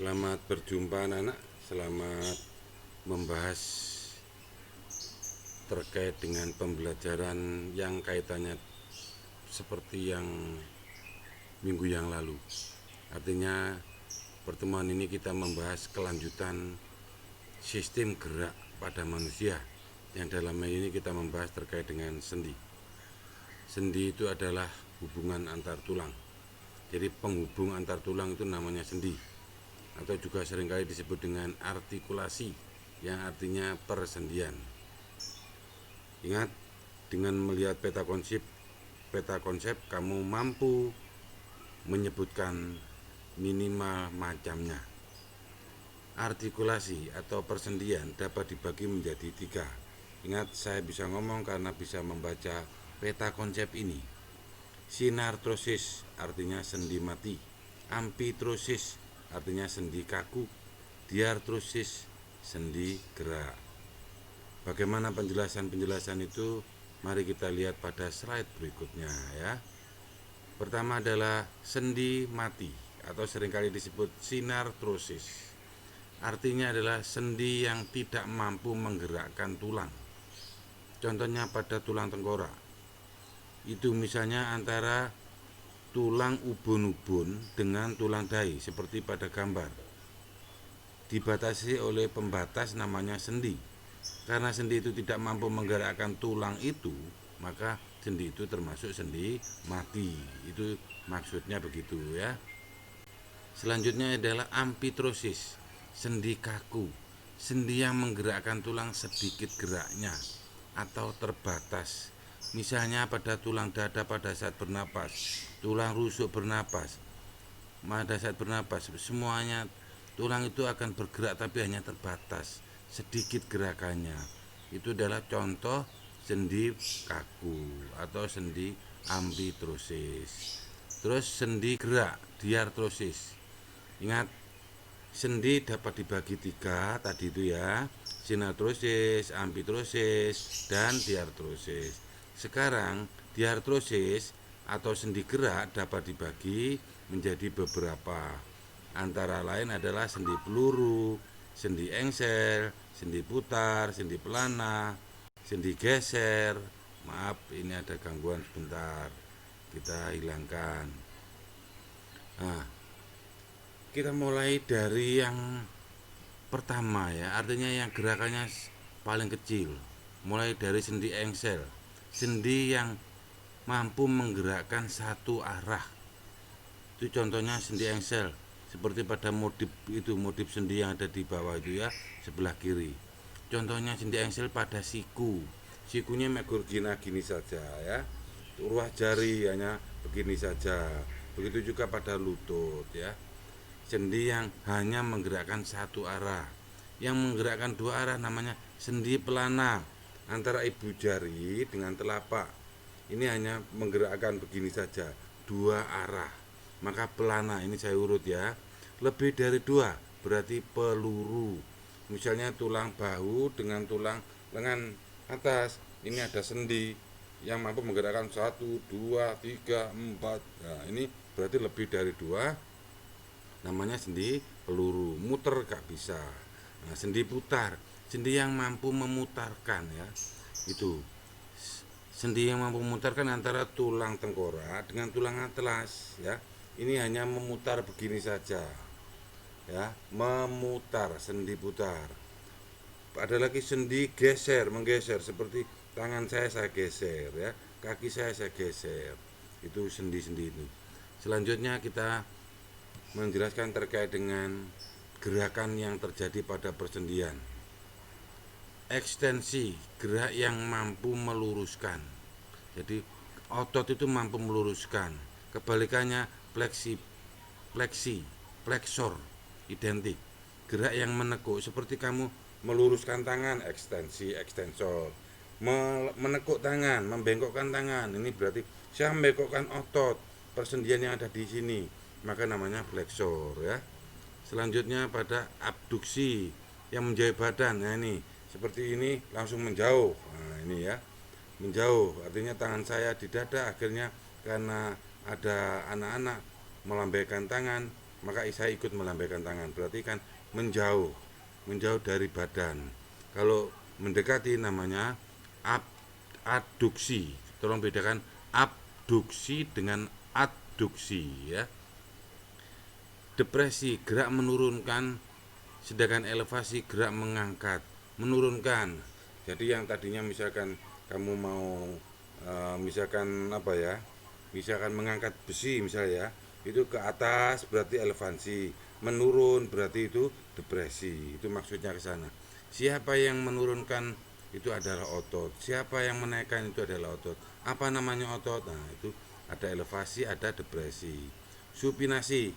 Selamat berjumpa anak-anak. Selamat membahas terkait dengan pembelajaran yang kaitannya seperti yang minggu yang lalu. Artinya pertemuan ini kita membahas kelanjutan sistem gerak pada manusia, yang dalam ini kita membahas terkait dengan sendi. Sendi itu adalah hubungan antar tulang. Jadi penghubung antar tulang itu namanya sendi, atau juga seringkali disebut dengan artikulasi, yang artinya persendian. Ingat, dengan melihat peta konsep kamu mampu menyebutkan minimal macamnya. Artikulasi atau persendian dapat dibagi menjadi 3. Ingat, saya bisa ngomong karena bisa membaca peta konsep ini. Sinartrosis artinya sendi mati, amfitrosis artinya sendi kaku, diartrosis sendi gerak. Bagaimana penjelasan itu? Mari kita lihat pada slide berikutnya ya. Pertama adalah sendi mati atau seringkali disebut sinartrosis. Artinya adalah sendi yang tidak mampu menggerakkan tulang. Contohnya pada tulang tengkorak. Itu misalnya antara tulang ubun-ubun dengan tulang dahi, seperti pada gambar. Dibatasi oleh pembatas namanya sendi. Karena sendi itu tidak mampu menggerakkan tulang itu, maka sendi itu termasuk sendi mati. Itu maksudnya begitu ya. Selanjutnya adalah amfitrosis, sendi kaku, sendi yang menggerakkan tulang sedikit geraknya atau terbatas. Misalnya pada tulang dada pada saat bernapas, tulang rusuk bernapas, pada saat bernapas semuanya tulang itu akan bergerak tapi hanya terbatas, sedikit gerakannya. Itu adalah contoh sendi kaku atau sendi amfitrosis. Terus sendi gerak, diartrosis. Ingat, sendi dapat dibagi 3 tadi itu ya, sinartrosis, amfitrosis, dan diartrosis. Sekarang diartrosis atau sendi gerak dapat dibagi menjadi beberapa. Antara lain adalah sendi peluru, sendi engsel, sendi putar, sendi pelana, sendi geser. Maaf, ini ada gangguan sebentar. Kita hilangkan. Nah, kita mulai dari yang pertama ya, artinya yang gerakannya paling kecil. Mulai dari sendi engsel, sendi yang mampu menggerakkan satu arah. Itu contohnya sendi engsel, seperti pada modif sendi yang ada di bawah itu ya, sebelah kiri. Contohnya sendi engsel pada siku. Sikunya megur gini saja ya. Ruas jari hanya begini saja. Begitu juga pada lutut ya. Sendi yang hanya menggerakkan satu arah. Yang menggerakkan 2 arah namanya sendi pelana, antara ibu jari dengan telapak. Ini hanya menggerakkan begini saja, 2 arah. Maka pelana, ini saya urut ya. Lebih dari 2 berarti peluru. Misalnya tulang bahu dengan tulang lengan atas, ini ada sendi yang mampu menggerakkan 1, 2, 3, 4. Nah, ini berarti lebih dari 2, namanya sendi peluru. Muter gak bisa. Nah, sendi putar, sendi yang mampu memutarkan ya. Itu sendi yang mampu memutarkan antara tulang tengkorak dengan tulang atlas ya. Ini hanya memutar begini saja ya, memutar, sendi putar. Ada lagi sendi geser, menggeser, seperti tangan saya geser ya, kaki saya geser. Itu sendi-sendi itu. Selanjutnya kita menjelaskan terkait dengan gerakan yang terjadi pada persendian. Ekstensi, gerak yang mampu meluruskan. Jadi otot itu mampu meluruskan. Kebalikannya fleksi, fleksor, identik. Gerak yang menekuk, seperti kamu meluruskan tangan, ekstensi, ekstensor. Menekuk tangan, membengkokkan tangan, ini berarti saya membengkokkan otot persendian yang ada di sini, maka namanya fleksor ya. Selanjutnya pada abduksi, yang menjauh badan. Nah ini seperti ini langsung menjauh. Nah ini ya, menjauh artinya tangan saya di dada, akhirnya karena ada anak-anak melambaikan tangan, maka saya ikut melambaikan tangan, berarti kan menjauh dari badan. Kalau mendekati namanya adduksi. Tolong bedakan abduksi dengan adduksi ya. Depresi gerak menurunkan, sedangkan elevasi gerak mengangkat, menurunkan. Jadi yang tadinya misalkan kamu mau misalkan apa ya, misalkan mengangkat besi misalnya ya, itu ke atas berarti elevasi, menurun berarti itu depresi. Itu maksudnya ke sana. Siapa yang menurunkan itu adalah otot, siapa yang menaikkan itu adalah otot. Apa namanya otot? Nah itu ada elevasi, ada depresi. Supinasi,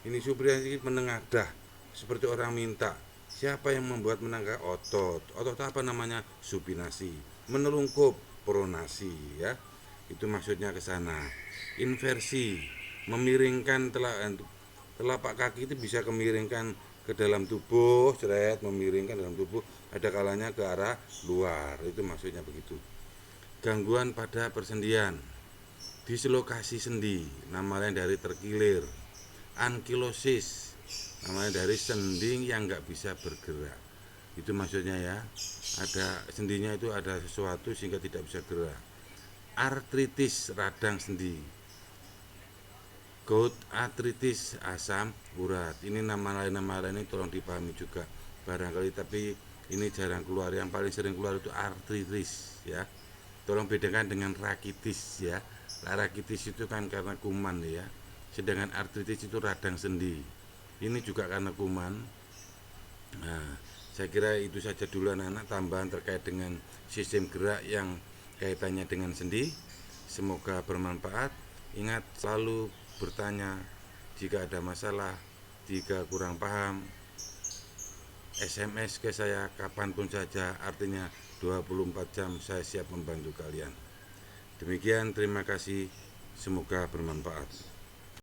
ini supinasi menengadah seperti orang minta. Siapa yang membuat menengadah? Otot. Otot apa namanya? Supinasi. Menelungkup, pronasi ya. Itu maksudnya ke sana. Inversi, memiringkan telapak kaki itu bisa kemiringkan ke dalam tubuh, memiringkan dalam tubuh, ada kalanya ke arah luar, itu maksudnya begitu. Gangguan pada persendian, dislokasi sendi, nama lain dari terkilir. Ankilosis, namanya dari sendi yang nggak bisa bergerak, itu maksudnya ya. Ada sendinya itu ada sesuatu sehingga tidak bisa gerak. Artritis, radang sendi. Gout, artritis, asam urat. Ini nama lain ini tolong dipahami juga barangkali, tapi ini jarang keluar. Yang paling sering keluar itu artritis ya. Tolong bedakan dengan rakitis ya. Rakitis itu kan karena kuman ya. Sedangkan artritis itu radang sendi. Ini juga karena kuman. Nah, saya kira itu saja dulu anak-anak, tambahan terkait dengan sistem gerak yang kaitannya dengan sendi. Semoga bermanfaat. Ingat selalu bertanya jika ada masalah, jika kurang paham, SMS ke saya kapanpun saja, artinya 24 jam saya siap membantu kalian. Demikian, terima kasih, semoga bermanfaat.